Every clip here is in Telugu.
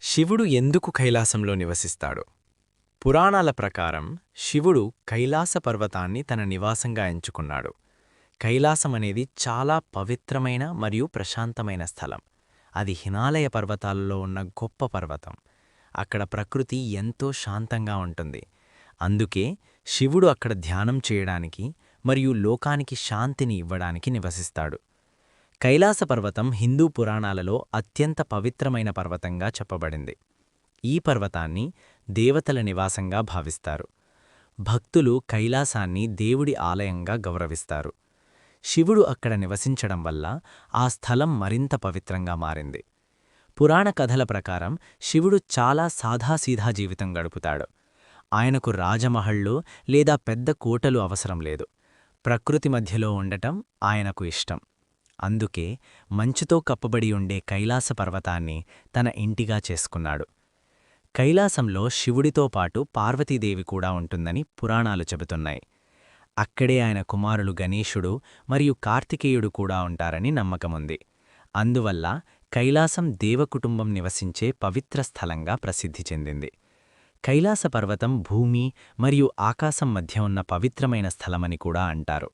శివుడు ఎందుకు కైలాసంలో నివసిస్తాడు? పురాణాల ప్రకారం శివుడు కైలాస పర్వతాన్ని తన నివాసంగా ఎంచుకున్నాడు. కైలాసమనేది చాలా పవిత్రమైన మరియు ప్రశాంతమైన స్థలం. అది హిమాలయ పర్వతాలలో ఉన్న గొప్ప పర్వతం. అక్కడ ప్రకృతి ఎంతో శాంతంగా ఉంటుంది. అందుకే శివుడు అక్కడ ధ్యానం చేయడానికి మరియు లోకానికి శాంతిని ఇవ్వడానికి నివసిస్తాడు. కైలాస పర్వతం హిందూ పురాణాలలో అత్యంత పవిత్రమైన పర్వతంగా చెప్పబడింది. ఈ పర్వతాన్ని దేవతల నివాసంగా భావిస్తారు. భక్తులు కైలాసాన్ని దేవుడి ఆలయంగా గౌరవిస్తారు. శివుడు అక్కడ నివసించడం వల్ల ఆ స్థలం మరింత పవిత్రంగా మారింది. పురాణ కథల ప్రకారం శివుడు చాలా సాదాసీదా జీవితం గడుపుతాడు. ఆయనకు రాజమహళ్ళు లేదా పెద్ద కోటలు అవసరం లేదు. ప్రకృతి మధ్యలో ఉండటం ఆయనకు ఇష్టం. అందుకే మంచుతో కప్పబడి ఉండే కైలాస పర్వతాన్ని తన ఇంటిగా చేసుకున్నాడు. కైలాసంలో శివుడితో పాటు పార్వతీదేవి కూడా ఉంటుందని పురాణాలు చెబుతున్నాయి. అక్కడే ఆయన కుమారులు గణేశుడు మరియు కార్తికేయుడు కూడా ఉంటారని నమ్మకముంది. అందువల్ల కైలాసం దేవకుటుంబం నివసించే పవిత్ర స్థలంగా ప్రసిద్ధి చెందింది. కైలాస పర్వతం భూమి మరియు ఆకాశం మధ్య ఉన్న పవిత్రమైన స్థలమని కూడా అంటారు.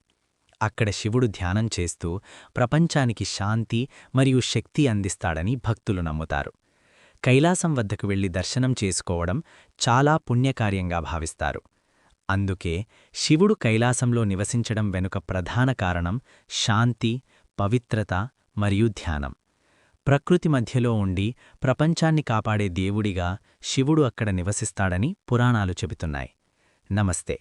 అక్కడ శివుడు ధ్యానం చేస్తూ ప్రపంచానికి శాంతి మరియు శక్తి అందిస్తాడని భక్తులు నమ్ముతారు. కైలాసం వద్దకు వెళ్లి దర్శనం చేసుకోవడం చాలా పుణ్యకార్యంగా భావిస్తారు. అందుకే శివుడు కైలాసంలో నివసించడం వెనుక ప్రధాన కారణం శాంతి, పవిత్రత మరియు ధ్యానం. ప్రకృతి మధ్యలో ఉండి ప్రపంచాన్ని కాపాడే దేవుడిగా శివుడు అక్కడ నివసిస్తాడని పురాణాలు చెబుతున్నాయి. నమస్తే.